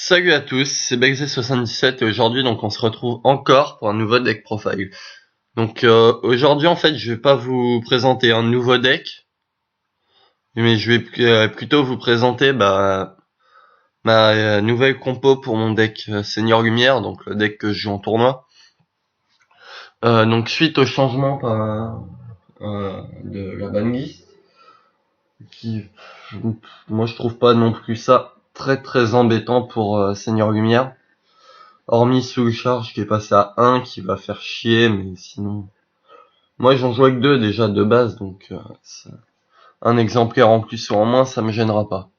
Salut à tous, c'est Bexé77 et aujourd'hui on se retrouve encore pour un nouveau deck profile. Aujourd'hui en fait je vais pas vous présenter un nouveau deck, mais je vais plutôt vous présenter ma nouvelle compo pour mon deck Seigneur Lumière, donc le deck que je joue en tournoi. Donc suite au changement de la banlist, qui moi je trouve pas non plus ça très embêtant pour Seigneur Lumière. Hormis sous charge qui est passé à 1 qui va faire chier, mais sinon... Moi j'en joue avec 2 déjà de base, donc un exemplaire en plus ou en moins ça me gênera pas.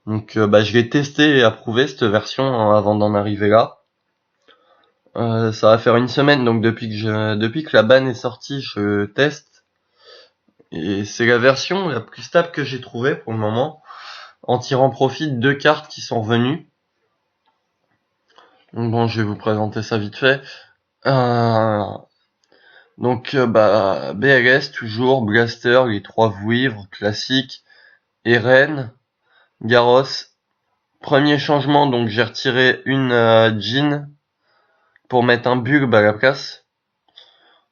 Je vais tester et approuver cette version avant d'en arriver là. Ça va faire une semaine, donc depuis que la ban est sortie, je teste. Et c'est la version la plus stable que j'ai trouvée pour le moment, en tirant profit de 2 cartes qui sont revenues. Donc bon, je vais vous présenter ça vite fait. BLS toujours, Blaster, les 3 vouivres classiques, Eren, Garros. Premier changement, donc j'ai retiré une Jean pour mettre un Bulb à la place.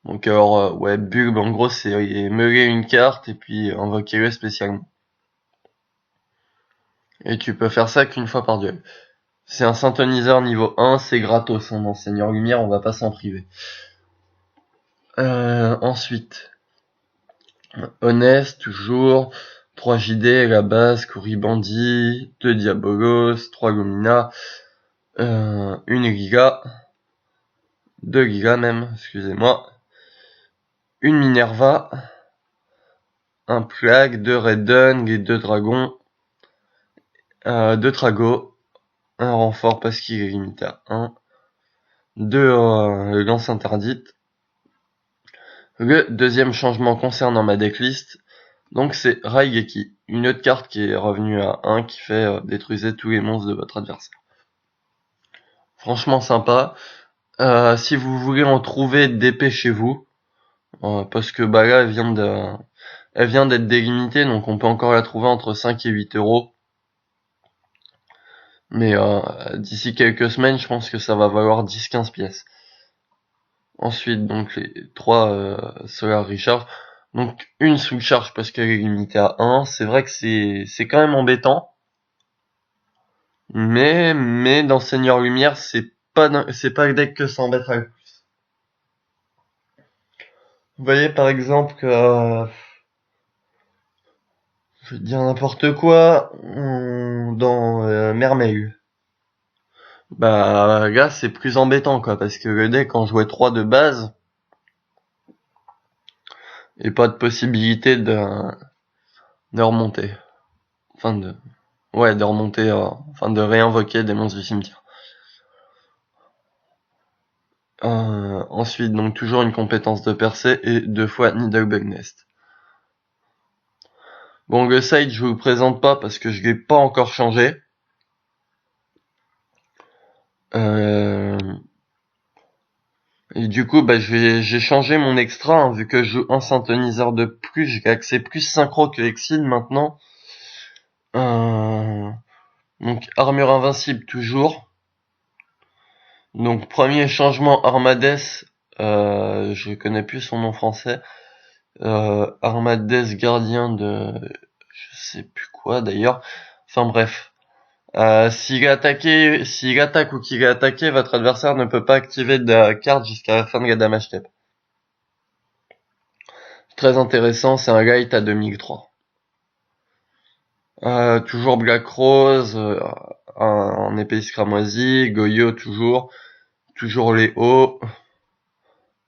Bulb en gros c'est meuler une carte et puis invoquer-le spécialement. Et tu peux faire ça qu'une fois par duel. C'est un synthoniseur niveau 1, c'est gratos dans Seigneur Lumière, on va pas s'en priver. Ensuite, Honest, toujours, 3 JD, la base, Couribandi, 2 Diabolos, 3 Lumina, 1 Giga, 2 Giga même, excusez-moi, 1 Minerva, 1 Plague, 2 Redden, les 2 Dragons, 2 Trago, 1 renfort parce qu'il est limité à 1, 2 Lance Interdite. Le deuxième changement concernant ma decklist, donc c'est Raigeki, une autre carte qui est revenue à 1 qui fait détruisez tous les monstres de votre adversaire. Franchement sympa. Si vous voulez en trouver, dépêchez-vous. Parce que là elle vient d'être délimitée, donc on peut encore la trouver entre 5 et 8 euros. Mais d'ici quelques semaines, je pense que ça va valoir 10-15 pièces. Ensuite, donc les 3 Solar Recharge. Donc une sous charge parce qu'elle est limitée à 1. C'est vrai que c'est quand même embêtant. Mais dans Seigneur Lumière, c'est pas le deck que ça embêtera le plus. Vous voyez par exemple que je vais dire n'importe quoi dans Mermail. Là c'est plus embêtant quoi parce que le deck en jouait 3 de base et pas de possibilité de remonter. De remonter, de réinvoquer des monstres du cimetière. Ensuite, donc toujours une compétence de percée et 2 fois Needlebug Nest. Bon, le site, je vous le présente pas parce que je l'ai pas encore changé. Et du coup, j'ai changé mon extra, hein, vu que je joue un synthoniseur de plus, j'ai accès plus synchro que Exil maintenant. Donc armure invincible toujours. Donc premier changement Armades, je connais plus son nom français. Armades gardien de je sais plus quoi d'ailleurs. Enfin bref. S'il attaque ou qu'il est attaqué, votre adversaire ne peut pas activer de carte jusqu'à la fin de la damage step. Très intéressant, c'est un guide à 2003. Toujours Black Rose, en épée cramoisie, Goyo toujours Léo,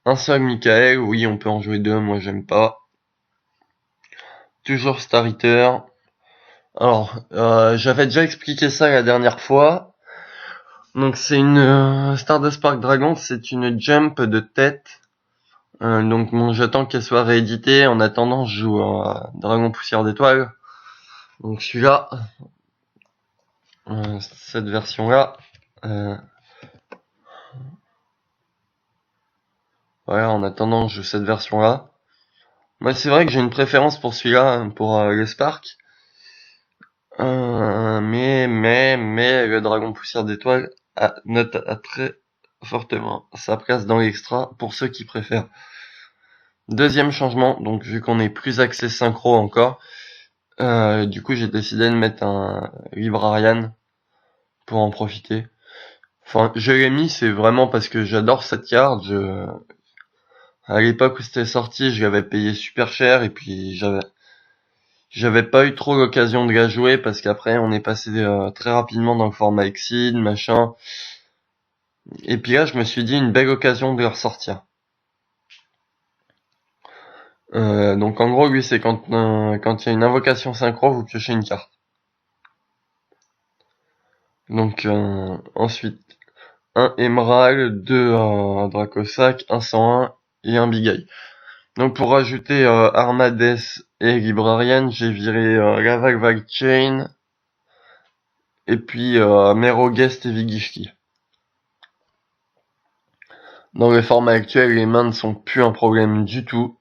un seul Michael, oui on peut en jouer 2, moi j'aime pas. Toujours Star Eater. Alors, j'avais déjà expliqué ça la dernière fois. Donc c'est une Stardust Spark Dragon, c'est une jump de tête. Donc j'attends qu'elle soit rééditée. En attendant, je joue Dragon Poussière d'étoile. Donc celui-là, cette version-là. Voilà, en attendant, je joue cette version-là. Moi, c'est vrai que j'ai une préférence pour celui-là, pour le Spark. Mais vrai, mais le dragon poussière d'étoile note à très fortement sa place dans l'extra pour ceux qui préfèrent. Deuxième changement, donc vu qu'on est plus axé synchro encore, du coup j'ai décidé de mettre un Librarian pour en profiter. Enfin, je l'ai mis, c'est vraiment parce que j'adore cette carte. À l'époque où c'était sorti, je l'avais payé super cher et puis j'avais pas eu trop l'occasion de la jouer parce qu'après on est passé très rapidement dans le format Exceed, machin. Et puis là, je me suis dit une belle occasion de le ressortir. Donc en gros, lui, c'est quand il y a une invocation synchro, vous piochez une carte. Donc ensuite, un Emerald, deux Dracosac, un 101 et un Big Eye. Donc pour rajouter Armades et Librarian, j'ai viré la Vague Chain et puis Merogest et Vigishki. Dans le format actuel, les mains ne sont plus un problème du tout.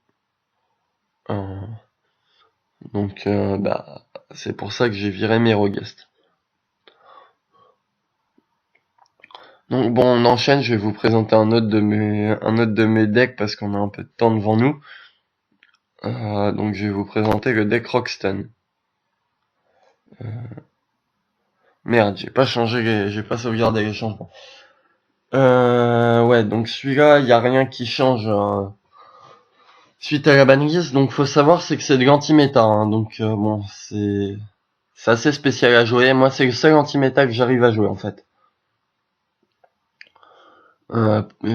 Donc c'est pour ça que j'ai viré Merogest. Donc bon, on enchaîne, je vais vous présenter un autre de mes decks parce qu'on a un peu de temps devant nous. Donc je vais vous présenter le deck Rockstone. Merde, j'ai pas sauvegardé les changements. Ouais, donc celui-là, y a rien qui change suite à la banlise. Donc faut savoir, c'est que c'est de l'anti-méta, hein. Donc bon, c'est assez spécial à jouer. Moi, c'est le seul anti-méta que j'arrive à jouer en fait.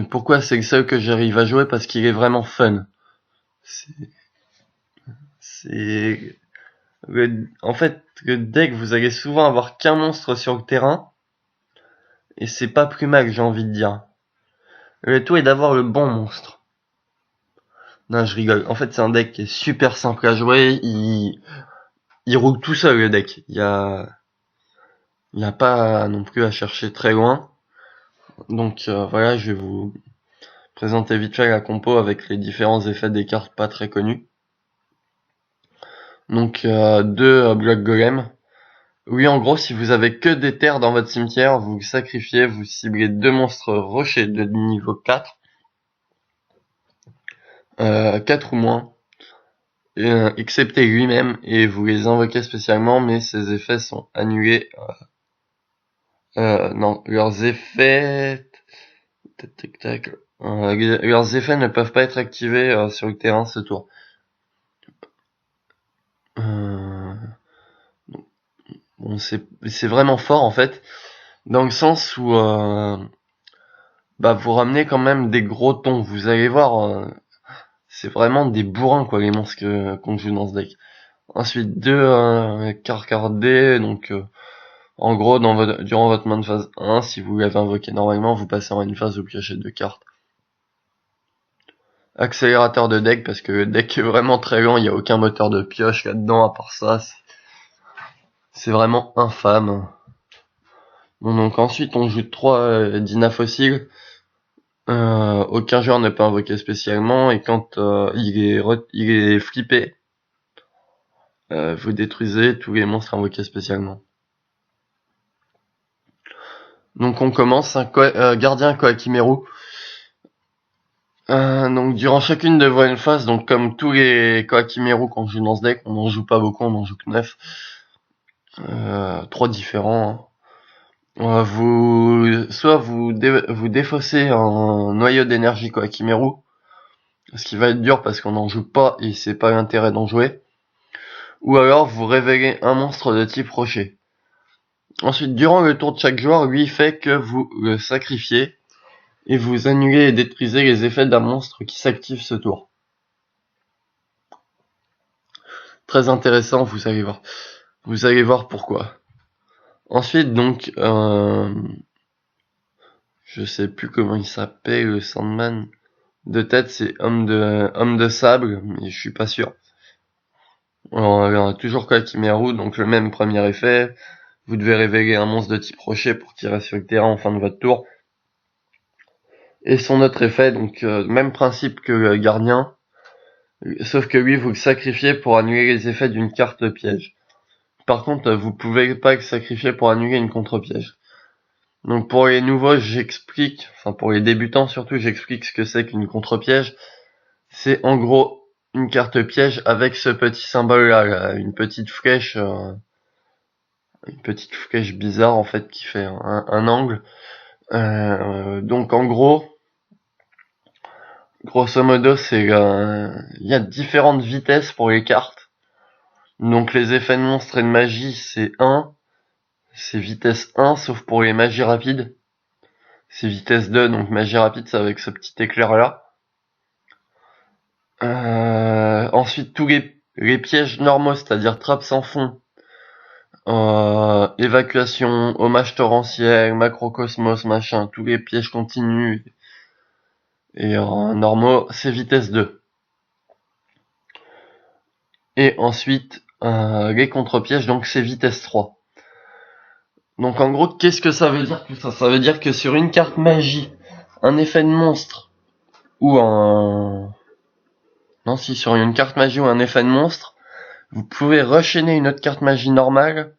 Pourquoi c'est le seul que j'arrive à jouer? Parce qu'il est vraiment fun. En fait, le deck, vous allez souvent avoir qu'un monstre sur le terrain. Et c'est pas plus mal, j'ai envie de dire. Le tout est d'avoir le bon monstre. Non, je rigole. En fait, c'est un deck qui est super simple à jouer. Il roule tout seul, le deck. Il y a pas non plus à chercher très loin. Donc voilà, je vais vous présenter vite fait la compo avec les différents effets des cartes pas très connus. Donc deux Block Golem. Oui, en gros, si vous avez que des terres dans votre cimetière, vous sacrifiez, vous ciblez deux monstres rochers de niveau 4. 4 ou moins. Excepté lui-même, et vous les invoquez spécialement, mais ces effets sont annulés. Non, leurs effets... leurs effets ne peuvent pas être activés sur le terrain ce tour. Bon, c'est vraiment fort en fait, dans le sens où vous ramenez quand même des gros tons. Vous allez voir, c'est vraiment des bourrins quoi les monstres qu'on joue dans ce deck. Ensuite deux Carcardé, donc en gros durant votre main de phase 1, si vous l'avez invoqué normalement, vous passez en une phase où vous piochez deux cartes. Accélérateur de deck, parce que le deck est vraiment très lent, il n'y a aucun moteur de pioche là-dedans à part ça. C'est vraiment infâme. Bon, donc ensuite on joue 3 Dina fossiles. Aucun joueur ne peut invoquer spécialement, et quand il est flippé, vous détruisez tous les monstres invoqués spécialement. Donc on commence un gardien Kohakimeru. Donc durant chacune de vos phases, donc comme tous les Kohakimeru qu'on joue dans ce deck, on n'en joue pas beaucoup, on en joue que 9. 3 différents. Soit vous défaussez un noyau d'énergie Kohakimeru, ce qui va être dur parce qu'on n'en joue pas et c'est pas l'intérêt d'en jouer. Ou alors vous révélez un monstre de type rocher. Ensuite, durant le tour de chaque joueur, lui fait que vous le sacrifiez et vous annulez et détruisez les effets d'un monstre qui s'active ce tour. Très intéressant, vous allez voir. Vous allez voir pourquoi. Ensuite, donc, je sais plus comment il s'appelle, le Sandman. De tête, c'est homme de sable, mais je suis pas sûr. Alors, on a toujours Kohakimeru, donc le même premier effet. Vous devez révéler un monstre de type rocher pour qu'il reste sur le terrain en fin de votre tour. Et son autre effet, donc même principe que le gardien, sauf que lui vous le sacrifiez pour annuler les effets d'une carte piège. Par contre, vous pouvez pas sacrifier pour annuler une contre-piège. Donc pour les nouveaux, j'explique, enfin pour les débutants surtout, j'explique ce que c'est qu'une contre-piège. C'est en gros une carte piège avec ce petit symbole là, une petite flèche bizarre en fait qui fait un angle. Donc en gros, grosso modo, il y a différentes vitesses pour les cartes. Donc les effets de monstres et de magie, c'est vitesse 1, sauf pour les magies rapides. C'est vitesse 2, donc magie rapide, c'est avec ce petit éclair là. Ensuite, tous les pièges normaux, c'est-à-dire trappe sans fond, évacuation, hommage torrentiel, macrocosmos, machin, tous les pièges continus et normaux, c'est vitesse 2. Et ensuite, les contre-pièges, donc c'est vitesse 3. Donc en gros, qu'est-ce que ça veut dire tout ça? Ça veut dire que sur une carte magie, un effet de monstre ou sur une carte magie ou un effet de monstre, vous pouvez rechaîner une autre carte magie normale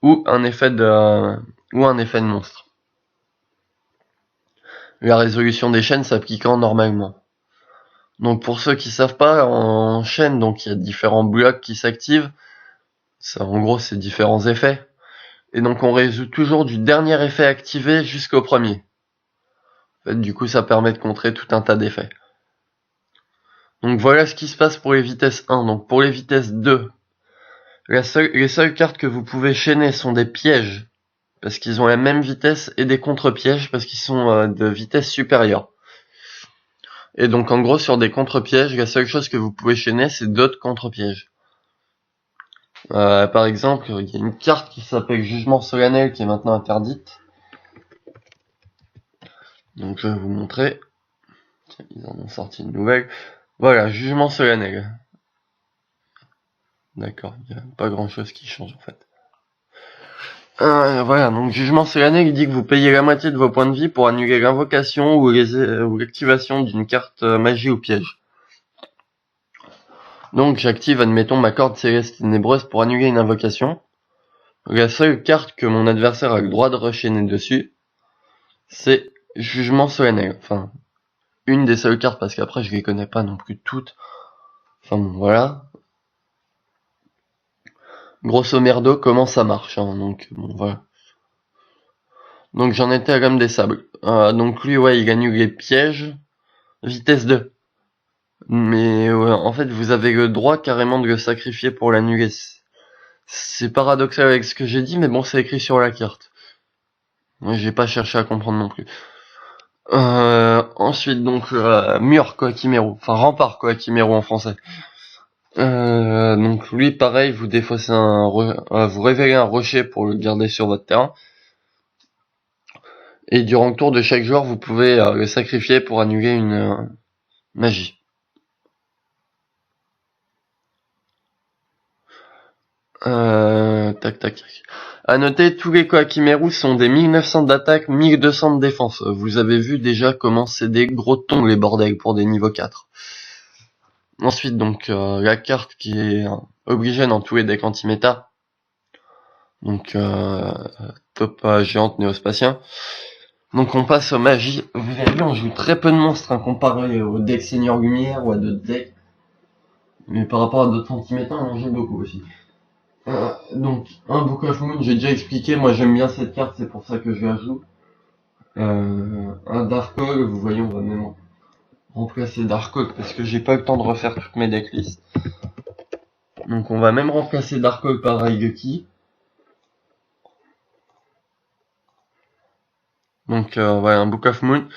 ou un effet de monstre. La résolution des chaînes s'appliquant normalement. Donc pour ceux qui savent pas, en chaîne, donc il y a différents blocs qui s'activent. Ça, en gros, c'est différents effets. Et donc on résout toujours du dernier effet activé jusqu'au premier. En fait, du coup, ça permet de contrer tout un tas d'effets. Donc voilà ce qui se passe pour les vitesses 1. Donc pour les vitesses 2, les seules cartes que vous pouvez chaîner sont des pièges, parce qu'ils ont la même vitesse, et des contre-pièges, parce qu'ils sont de vitesse supérieure. Et donc en gros, sur des contre-pièges, la seule chose que vous pouvez chaîner, c'est d'autres contre-pièges. Par exemple, il y a une carte qui s'appelle Jugement Solennel, qui est maintenant interdite. Donc je vais vous montrer. Tiens, ils en ont sorti une nouvelle. Voilà, Jugement Solennel. D'accord, il n'y a pas grand chose qui change en fait. Voilà, donc Jugement Solennel, il dit que vous payez la moitié de vos points de vie pour annuler l'invocation ou l'activation d'une carte magie ou piège. Donc j'active, admettons, ma corde céleste ténébreuse pour annuler une invocation. La seule carte que mon adversaire a le droit de rechaîner dessus, c'est Jugement Solennel. Enfin, une des seules cartes, parce qu'après je les connais pas non plus toutes. Enfin bon, voilà. Grosso merdo, comment ça marche, hein, donc bon, voilà. Donc j'en étais à l'homme des sables. Donc lui, ouais, il annule les pièges. Vitesse 2. Mais ouais, en fait, vous avez le droit carrément de le sacrifier pour l'annuler. C'est paradoxal avec ce que j'ai dit, mais bon, c'est écrit sur la carte. Moi, j'ai pas cherché à comprendre non plus. Ensuite, donc, mur Kohakimeru. Enfin, rempart Kohakimeru en français. Donc lui, pareil, vous défaussez vous révélez un rocher pour le garder sur votre terrain. Et durant le tour de chaque joueur, vous pouvez le sacrifier pour annuler une magie. Tac tac tac. À noter, tous les Kohakimeru sont des 1900 d'attaque, 1200 de défense. Vous avez vu déjà comment c'est des gros tons les bordels pour des niveaux 4. Ensuite, donc, la carte qui est obligée dans tous les decks anti-méta. Donc, top géante néospatien. Donc on passe aux magies. Vous avez vu, on joue très peu de monstres hein, comparé au deck Seigneur Lumière ou à d'autres decks. Mais par rapport à d'autres anti-méta, on en joue beaucoup aussi. Donc, un Book of Moon, j'ai déjà expliqué, moi j'aime bien cette carte, c'est pour ça que je la joue. Un Dark Hole, vous voyez, on va même remplacer Dark Hole parce que j'ai pas eu le temps de refaire toutes mes decklists. Donc on va même remplacer Dark Hole par Raigeki. Donc voilà, un Book of Moon.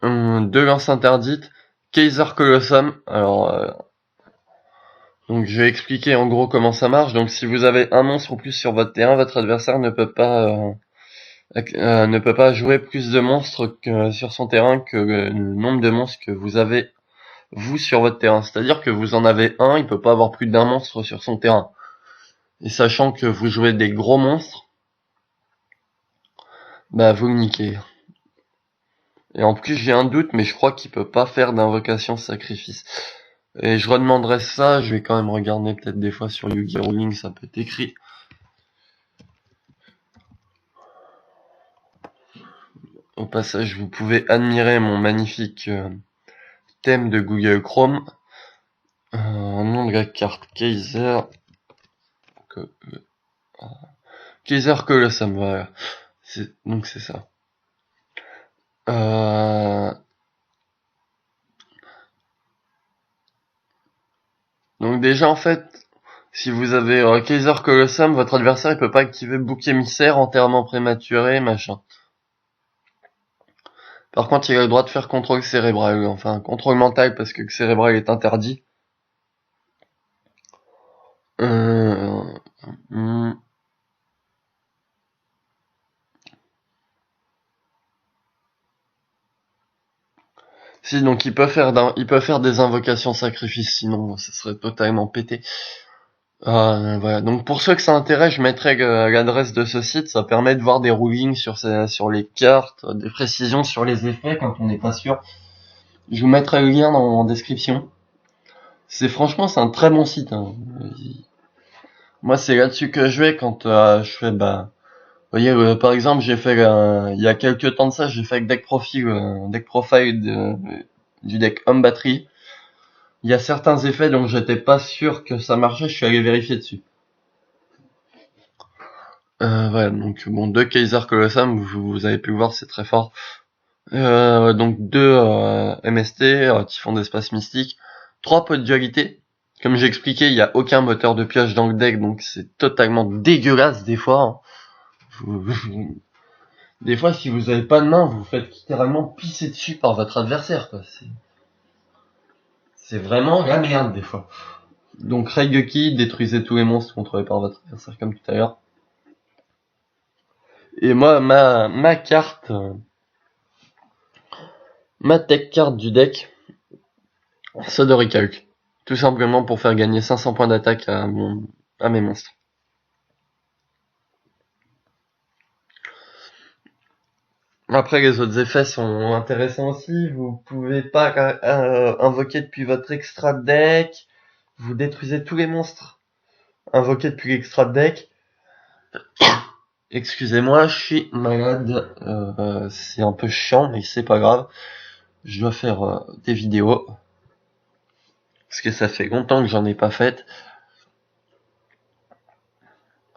Deux lances interdites. Kaiser Colossum. Alors, donc je vais expliquer en gros comment ça marche. Donc si vous avez un monstre ou plus sur votre terrain, votre adversaire ne peut pas jouer plus de monstres sur son terrain que le nombre de monstres que vous avez vous sur votre terrain. C'est-à-dire que vous en avez un, il peut pas avoir plus d'un monstre sur son terrain. Et sachant que vous jouez des gros monstres, bah vous le niquez. Et en plus j'ai un doute, mais je crois qu'il peut pas faire d'invocation sacrifice. Et je redemanderai ça, je vais quand même regarder peut-être des fois sur Yu-Gi-Oh! Ruling, ça peut être écrit. Au passage, vous pouvez admirer mon magnifique thème de Google Chrome. Nom de la carte Kaiser. Kaiser Colossum, voilà. Donc c'est ça. Donc déjà en fait, si vous avez Kaiser Colossum, votre adversaire il peut pas activer bouc émissaire, enterrement prématuré, machin. Par contre, il a le droit de faire contrôle cérébral, enfin contrôle mental parce que cérébral est interdit. Hmm. Si, donc il peut faire des invocations sacrifices, sinon ça serait totalement pété. Voilà. Donc pour ceux que ça intéresse, je mettrai l'adresse de ce site, ça permet de voir des rulings sur les cartes, des précisions sur les effets quand on n'est pas sûr. Je vous mettrai le lien en description. Franchement c'est un très bon site. Hein. Moi c'est là-dessus que je vais quand je fais vous voyez, par exemple, j'ai fait il y a quelques temps de ça, j'ai fait avec deck profile du deck Home Battery. Il y a certains effets dont j'étais pas sûr que ça marchait, je suis allé vérifier dessus. Voilà, donc bon, 2 Kaiser Colossum, vous avez pu le voir, c'est très fort. Donc 2 MST, Typhon d'espace mystique, 3 pots de dualité. Comme j'ai expliqué, il n'y a aucun moteur de pioche dans le deck, donc c'est totalement dégueulasse des fois. Hein. Des fois, si vous avez pas de main, vous faites littéralement pisser dessus par votre adversaire, quoi. C'est vraiment la merde, des fois. Donc, Raigeki, détruisez tous les monstres contrôlés par votre adversaire, comme tout à l'heure. Et moi, ma carte, ma tech carte du deck, c'est de Recalc. Tout simplement pour faire gagner 500 points d'attaque à mes monstres. Après, les autres effets sont intéressants aussi. Vous pouvez pas invoquer depuis votre extra deck. Vous détruisez tous les monstres invoqués depuis l'extra deck. Excusez-moi, je suis malade. C'est un peu chiant, mais c'est pas grave. Je dois faire des vidéos. Parce que ça fait longtemps que j'en ai pas fait.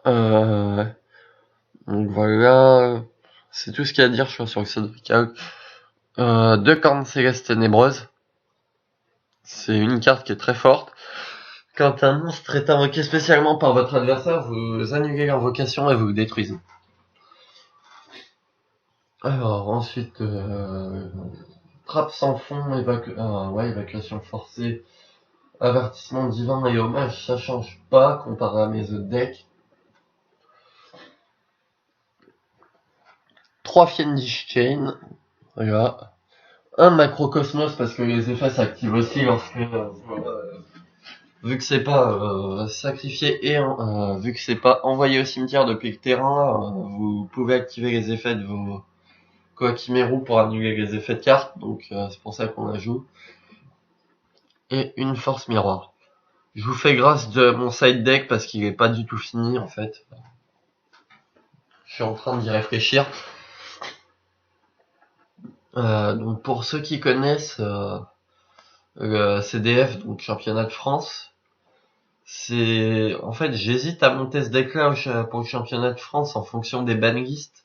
Donc voilà. C'est tout ce qu'il y a à dire, je crois, sur le Sodrical. 2 cornes célestes ténébreuses. C'est une carte qui est très forte. Quand un monstre est invoqué spécialement par votre adversaire, vous annulez l'invocation et vous le détruisez. Alors ensuite, trappe sans fond, évacuation forcée, avertissement divin et hommage, ça change pas comparé à mes autres decks. 3 Fiendish Chain, voilà. Un Macrocosmos parce que les effets s'activent aussi lorsque vu que c'est pas sacrifié et vu que c'est pas envoyé au cimetière depuis le terrain, vous pouvez activer les effets de vos Koakimeru pour annuler les effets de cartes, donc c'est pour ça qu'on la joue. Et une force miroir. Je vous fais grâce de mon side deck parce qu'il est pas du tout fini en fait. Je suis en train d'y réfléchir. Donc pour ceux qui connaissent le CDF, donc championnat de France, en fait j'hésite à monter ce deck là pour le championnat de France en fonction des banlists.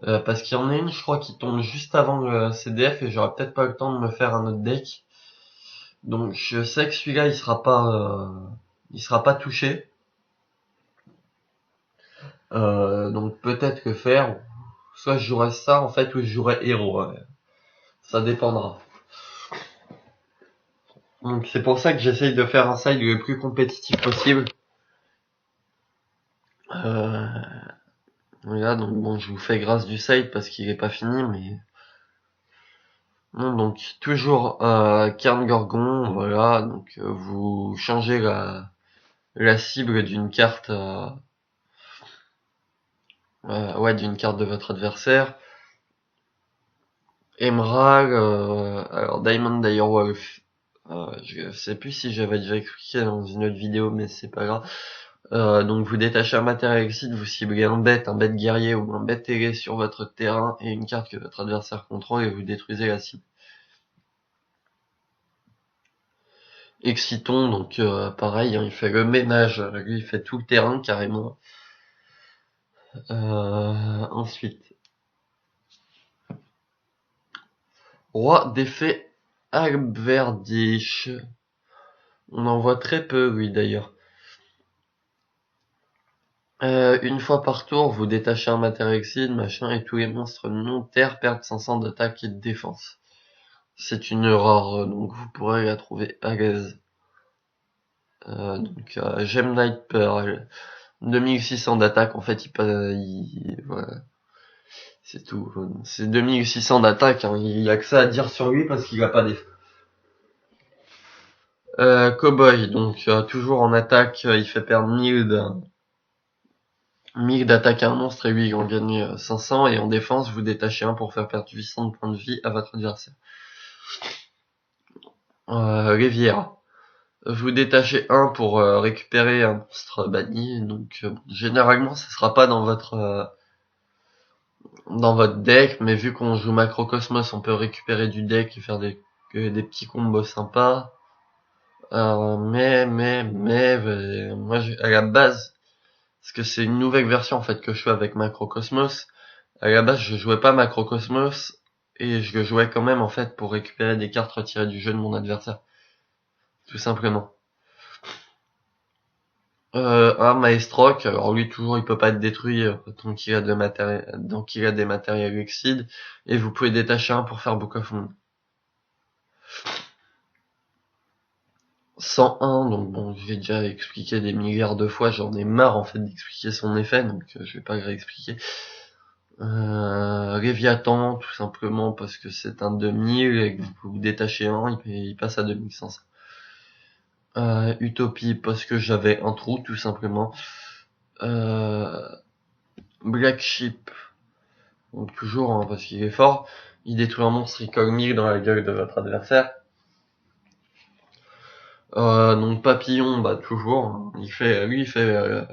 Parce qu'il y en a une je crois qui tombe juste avant le CDF et j'aurai peut-être pas le temps de me faire un autre deck. Donc je sais que celui-là il sera pas touché. Donc peut-être que faire, soit je jouerai ça en fait ou je jouerai héros. Ouais. Ça dépendra. Donc c'est pour ça que j'essaye de faire un side le plus compétitif possible. Là donc bon je vous fais grâce du side parce qu'il est pas fini mais non donc toujours Cairn Gorgon voilà donc vous changez la cible d'une carte d'une carte de votre adversaire. Emerald alors Diamond Direwolf Je sais plus si j'avais déjà expliqué dans une autre vidéo, mais c'est pas grave. Donc vous détachez un matériel exit, vous ciblez un bête guerrier ou un bête ailé sur votre terrain et une carte que votre adversaire contrôle et vous détruisez la cible. Exciton, donc pareil, hein, il fait le ménage, lui il fait tout le terrain carrément. Ensuite, Roi d'effet Alverdiche. On en voit très peu lui d'ailleurs. Une fois par tour, vous détachez un matériel exit, machin, et tous les monstres non-terre perdent 500 d'attaque et de défense. C'est une rare, donc vous pourrez la trouver à l'aise. Gem Light Pearl, 2600 d'attaque, en fait, voilà, c'est tout. C'est 2600 d'attaque, hein. Il y a que ça à dire sur lui parce qu'il a pas d'effet. Cowboy, donc toujours en attaque, il fait perdre 1000 d'attaque à un monstre et lui il en gagne 500, et en défense vous détachez un pour faire perdre 800 de points de vie à votre adversaire. Rivière, vous détachez un pour récupérer un monstre banni, donc généralement ça sera pas dans votre deck, mais vu qu'on joue Macrocosmos, on peut récupérer du deck et faire des petits combos sympas. Mais moi à la base, parce que c'est une nouvelle version en fait que je fais avec Macrocosmos, à la base je jouais pas Macrocosmos et je le jouais quand même en fait pour récupérer des cartes retirées du jeu de mon adversaire, tout simplement. Un Maestroc, alors lui toujours il peut pas être détruit tant qu'il a des matériels Exceed, et vous pouvez détacher un pour faire Book of Moon. 101, donc bon, je l'ai déjà expliqué des milliards de fois, j'en ai marre en fait d'expliquer son effet, donc je vais pas le réexpliquer. Léviathan, tout simplement parce que c'est un 2000 et que vous détachez un, il passe à 2500. Utopie parce que j'avais un trou, tout simplement. Black Sheep, donc toujours hein, parce qu'il est fort, il détruit un monstre, il colle 1000 dans la gueule de votre adversaire. Donc Papillon, bah toujours, hein, il fait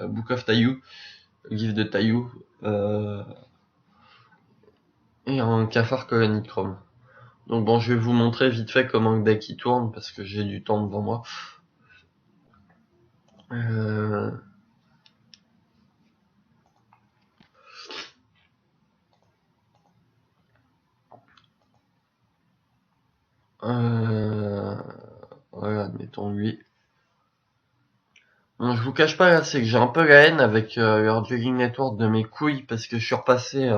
Book of Taillou, Livre de Taillou, et un cafard colonichrome. Donc bon, je vais vous montrer vite fait comment le deck il tourne parce que j'ai du temps devant moi. Voilà, admettons lui. Bon, je vous cache pas là, c'est que j'ai un peu la haine avec leur Jogging Network de mes couilles parce que je suis repassé.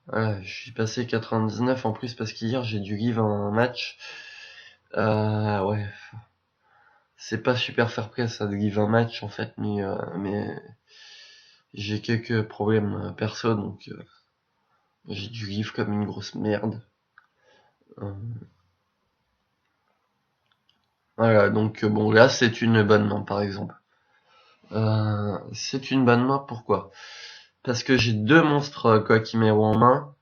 Voilà, je suis passé 99 en plus parce qu'hier j'ai dû give un match. Ouais, c'est pas super fair play ça de give un match en fait, mais j'ai quelques problèmes perso donc j'ai dû give comme une grosse merde. Voilà, donc bon là c'est une bonne main par exemple. C'est une bonne main, pourquoi? Parce que j'ai deux monstres Koakimero en main,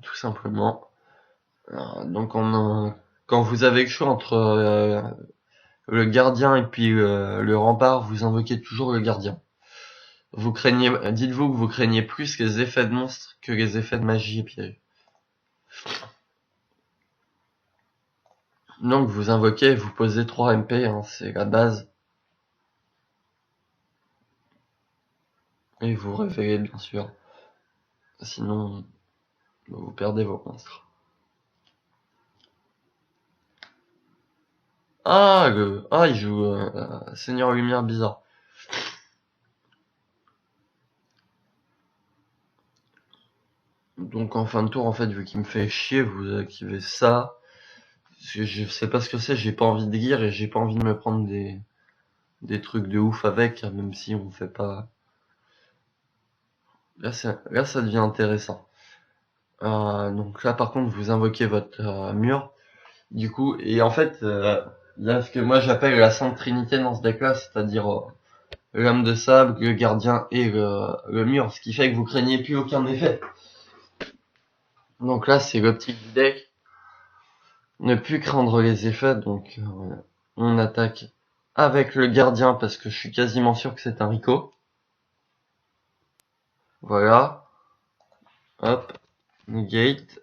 tout simplement. Donc quand vous avez le choix entre le gardien et puis le rempart, vous invoquez toujours le gardien. Dites-vous que vous craignez plus les effets de monstres que les effets de magie et piège. Donc vous invoquez, vous posez 3 MP, hein, c'est la base. Et vous révélez bien sûr. Sinon, vous perdez vos monstres. Il joue Seigneur Lumière bizarre. Donc en fin de tour, en fait, vu qu'il me fait chier, vous activez ça. Parce que je sais pas ce que c'est, j'ai pas envie de lire et j'ai pas envie de me prendre des trucs de ouf avec, même si on fait pas. Là, ça devient intéressant. Donc là, par contre, vous invoquez votre mur. Du coup, et en fait, là, ce que moi j'appelle la Sainte Trinité dans ce deck-là, c'est-à-dire l'âme de sable, le gardien et le mur, ce qui fait que vous craignez plus aucun effet. Donc là, c'est l'optique du deck. ne plus craindre les effets, donc on attaque avec le gardien parce que je suis quasiment sûr que c'est un Rico. Voilà. Hop. Negate.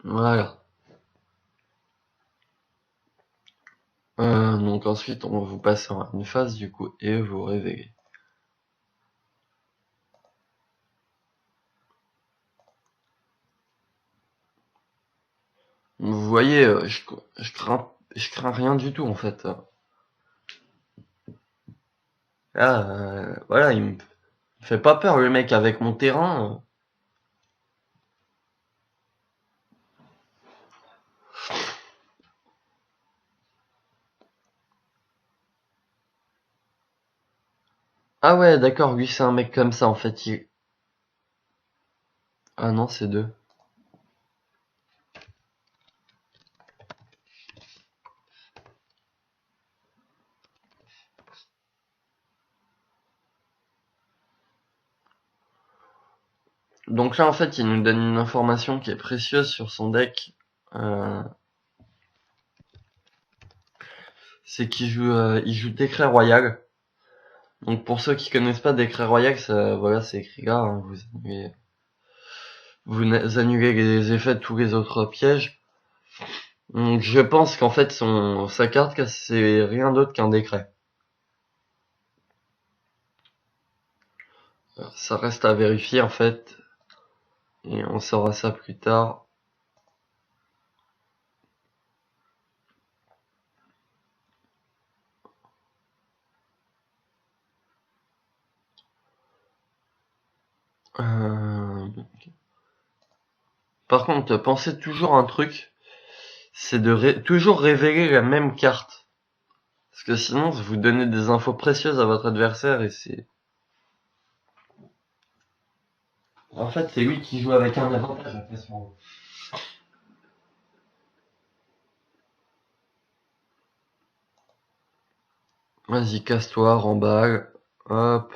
Voilà. Donc ensuite on vous passe en une phase du coup et vous réveillez. Vous voyez, je crains rien du tout en fait. Là, voilà, il me fait pas peur le mec avec mon terrain. Ah ouais, d'accord, lui c'est un mec comme ça en fait. Ah non, c'est deux. Donc là en fait, il nous donne une information qui est précieuse sur son deck. Euh, c'est il joue Décret Royal. Donc pour ceux qui connaissent pas Décret Royal, voilà, c'est écrit là. Hein, vous annulez les effets de tous les autres pièges. Donc je pense qu'en fait sa carte c'est rien d'autre qu'un décret. Ça reste à vérifier en fait. Et on saura ça plus tard. Euh, Par contre, pensez toujours à un truc, c'est de toujours révéler la même carte. Parce que sinon, vous donnez des infos précieuses à votre adversaire et c'est... En fait, c'est lui qui joue avec un avantage après son... Vas-y, casse-toi, remballe. Hop.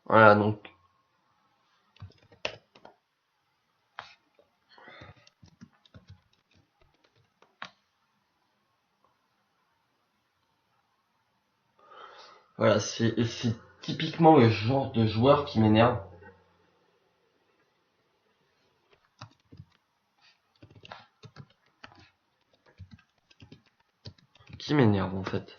Voilà, donc... Voilà, c'est typiquement le genre de joueur qui m'énerve. Qui m'énerve en fait.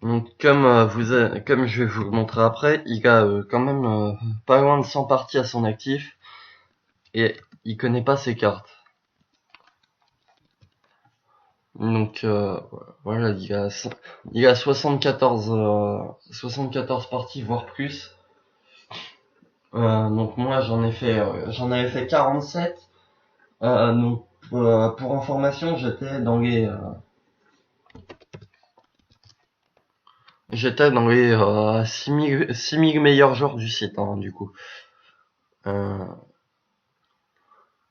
Donc comme je vais vous le montrer après, il a quand même pas loin de 100 parties à son actif et il connaît pas ses cartes. Donc voilà, il a 74 parties voire plus. Donc moi j'en avais fait 47. Donc pour information, j'étais dans les 6000 meilleurs joueurs du site, hein, du coup. Euh,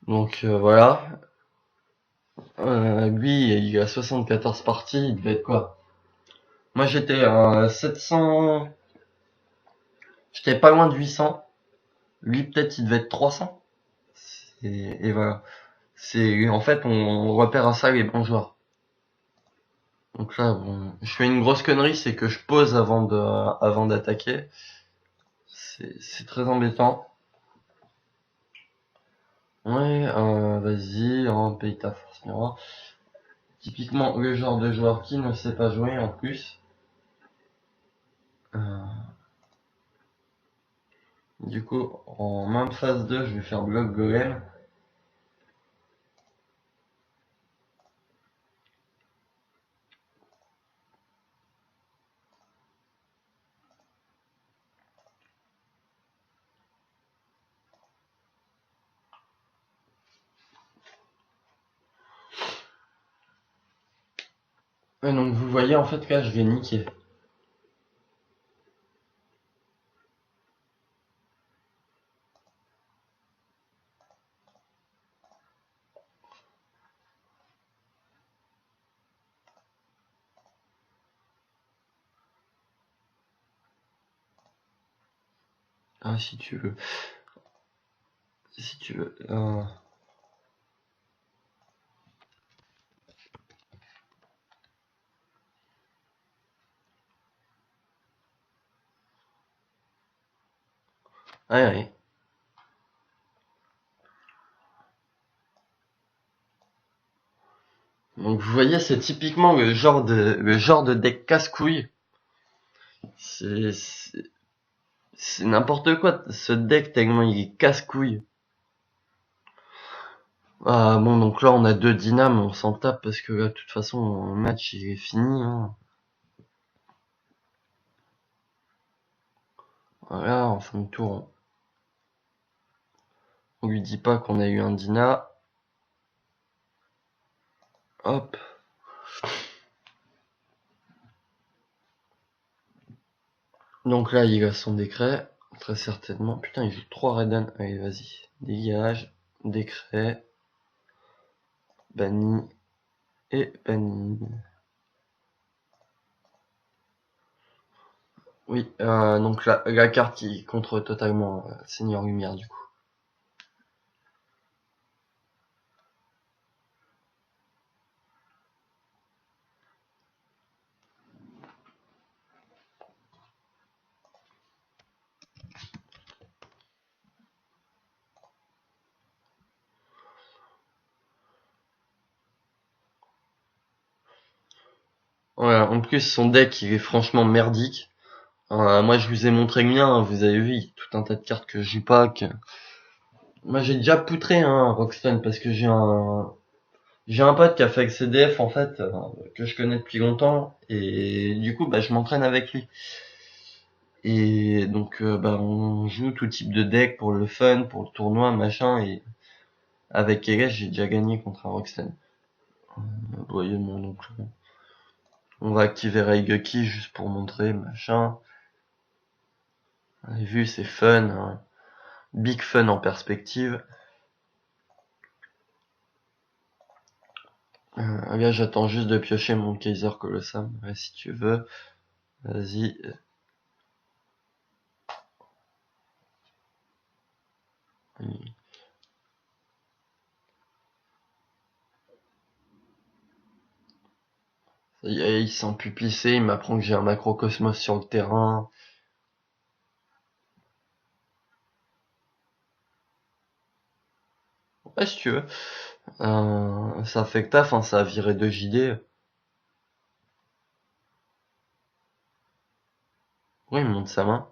donc voilà. Lui, il a 74 parties, il devait être quoi? Moi j'étais à 700, j'étais pas loin de 800. Lui peut-être il devait être 300. Et voilà. En fait, on repère à ça les bons joueurs. Donc là, bon, je fais une grosse connerie, c'est que je pose avant d'attaquer. C'est très embêtant. Ouais, vas-y, paye ta force miroir. Typiquement, le genre de joueur qui ne sait pas jouer en plus. Euh, du coup, en main de phase 2, je vais faire bloc golem. Et donc vous voyez, en fait, là, je vais niquer. Ah, si tu veux. Si tu veux. Ouais, ouais. Donc vous voyez, c'est typiquement le genre de deck casse-couille. C'est n'importe quoi, ce deck tellement il est casse-couille. Ah bon, donc là on a 2 dynams, on s'en tape parce que là, de toute façon, le match il est fini. Hein. Voilà, en fin de tour, on lui dit pas qu'on a eu un Dina. Hop. Donc là, il a son décret, très certainement. Putain, il joue 3 Raiden. Allez, vas-y. Dégage, décret, banni et banni. Oui, donc la carte qui contre totalement Seigneur Lumière du coup. Voilà, en plus son deck il est franchement merdique. Moi je vous ai montré le mien, hein, vous avez vu, tout un tas de cartes que je joue pas. Moi j'ai déjà poutré Roxton parce que j'ai un pote qui a fait avec CDF en fait, que je connais depuis longtemps, et du coup bah je m'entraîne avec lui. Et donc bah on joue tout type de deck pour le fun, pour le tournoi, machin, et avec Keles j'ai déjà gagné contre un Roxton. Vous voyez mon oncle. On va activer Raigeki juste pour montrer, machin. Vous avez vu, c'est fun, hein. Big fun en perspective. Là, j'attends juste de piocher mon Kaiser Colossal. Ouais, si tu veux, vas-y. Ça y est, il s'en pupissé, il m'apprend que j'ai un macrocosmos sur le terrain. Ouais, si tu veux. Ça fait que taf, hein, ça a viré de JD. Oui, il monte sa main.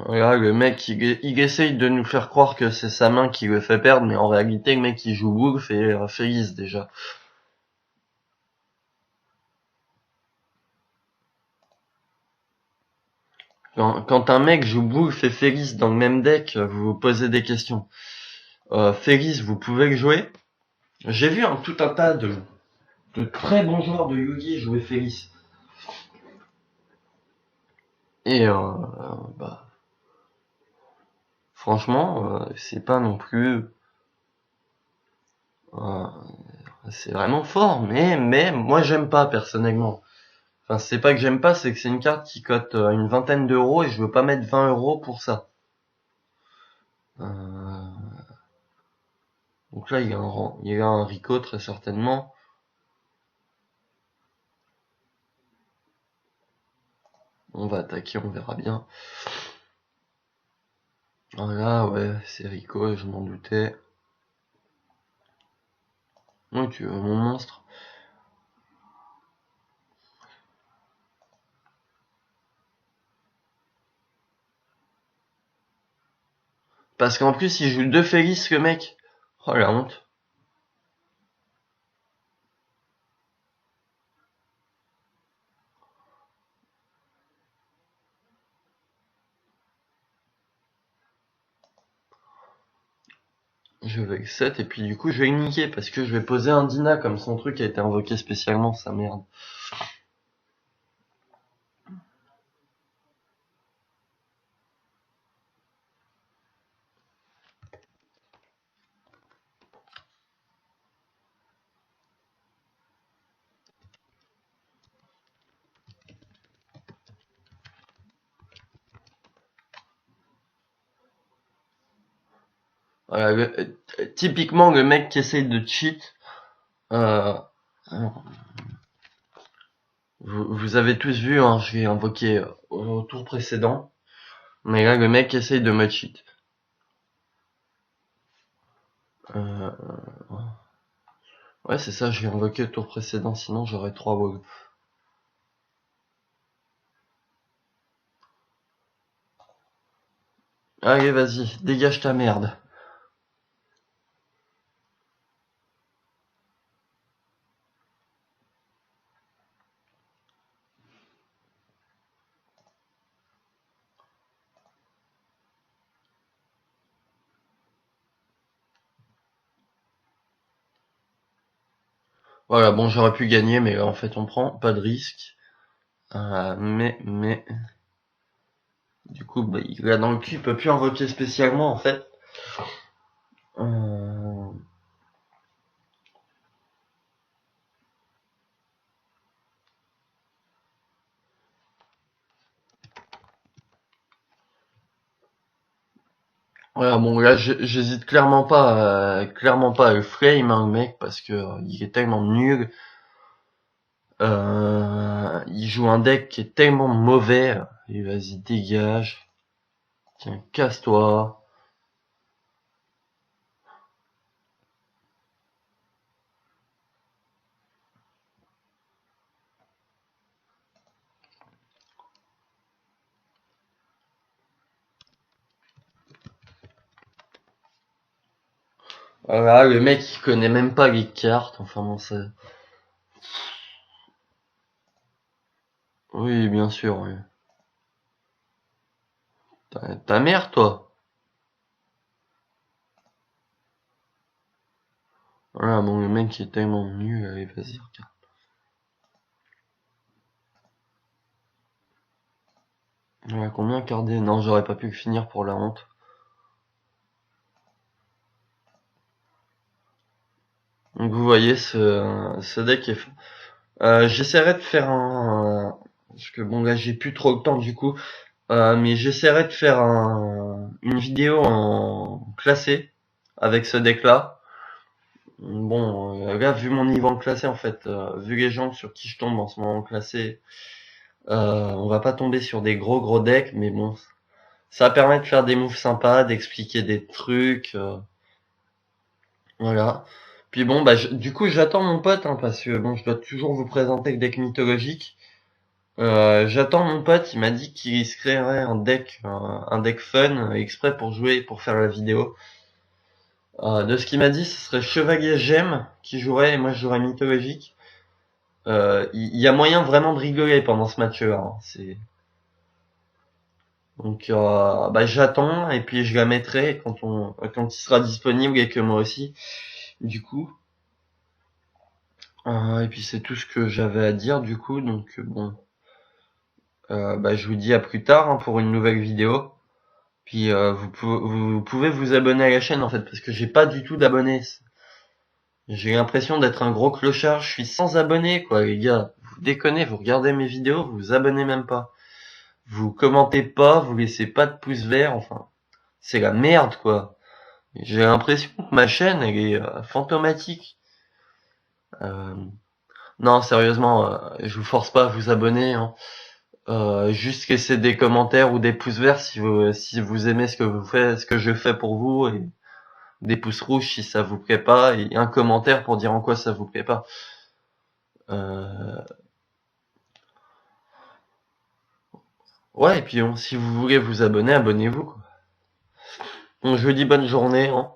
Voilà, le mec, il essaye de nous faire croire que c'est sa main qui le fait perdre, mais en réalité, le mec, il joue Wolf et Félix déjà. Quand un mec joue Wolf et Félix dans le même deck, vous vous posez des questions. Félix, vous pouvez le jouer. J'ai vu tout un tas de très bons joueurs de Yugi jouer Félix. Et bah, franchement, c'est pas non plus... euh, c'est vraiment fort, mais moi j'aime pas personnellement. Enfin, c'est pas que j'aime pas, c'est que c'est une carte qui cote une vingtaine d'euros et je veux pas mettre 20 euros pour ça. Donc là, il y a un Rico très certainement. On va attaquer, on verra bien. Voilà, ouais, c'est Rico, je m'en doutais. Oui, tu veux mon monstre. Parce qu'en plus, il joue 2 Félix, le mec. Oh la honte. Je vais avec 7 et puis du coup je vais niquer parce que je vais poser un Dina comme son truc a été invoqué spécialement, sa merde. Voilà, typiquement le mec qui essaye de cheat. Euh, vous avez tous vu, hein, je l'ai invoqué au tour précédent. Mais là le mec essaye de me cheat. Euh, ouais c'est ça, je l'ai invoqué au tour précédent, sinon j'aurais 3 wogs. Allez vas-y, dégage ta merde. Voilà, bon j'aurais pu gagner mais là en fait on prend pas de risque. Mais du coup bah, il a dans le cul, il peut plus invoquer spécialement en fait. Euh... Voilà, bon là j'hésite clairement pas à le flame hein, le mec parce que il est tellement nul. Il joue un deck qui est tellement mauvais. Et vas-y dégage. Tiens casse-toi. Voilà, le mec il connaît même pas les cartes. Enfin bon ça. Oui bien sûr. Oui. Ta mère toi. Voilà bon le mec il est tellement nul. Allez vas-y regarde. Voilà, combien cardé? Non j'aurais pas pu le finir pour la honte. Donc vous voyez ce deck est. J'essaierai de faire parce que bon là j'ai plus trop le temps du coup. Mais j'essaierai de faire une vidéo en classé avec ce deck là. Bon, là vu mon niveau en classé en fait, vu les gens sur qui je tombe en ce moment en classé, on va pas tomber sur des gros decks, mais bon, ça permet de faire des moves sympas, d'expliquer des trucs, voilà. Puis bon, bah du coup j'attends mon pote hein, parce que bon, je dois toujours vous présenter le deck mythologique. J'attends mon pote, il m'a dit qu'il se créerait un deck fun exprès pour jouer, pour faire la vidéo. De ce qu'il m'a dit, ce serait Chevalier Gemme qui jouerait et moi je jouerais mythologique. Il y a moyen vraiment de rigoler pendant ce match-là. Hein. Donc bah, j'attends et puis je la mettrai quand il sera disponible et que moi aussi. Du coup. Et puis c'est tout ce que j'avais à dire du coup. Donc bon. Bah, je vous dis à plus tard hein, pour une nouvelle vidéo. Puis vous pouvez vous abonner à la chaîne en fait parce que j'ai pas du tout d'abonnés. J'ai l'impression d'être un gros clochard, je suis sans abonnés, quoi, les gars. Vous déconnez, vous regardez mes vidéos, vous vous abonnez même pas. Vous commentez pas, vous laissez pas de pouce vert, enfin. C'est la merde, quoi. J'ai l'impression que ma chaîne, elle est fantomatique. Euh, non, sérieusement, je vous force pas à vous abonner, hein. Juste laissez des commentaires ou des pouces verts si vous aimez ce que vous faites, ce que je fais pour vous, et des pouces rouges si ça vous plaît pas, et un commentaire pour dire en quoi ça vous plaît pas. Euh, ouais, et puis si vous voulez vous abonner, abonnez-vous, quoi. Donc je vous dis bonne journée, hein.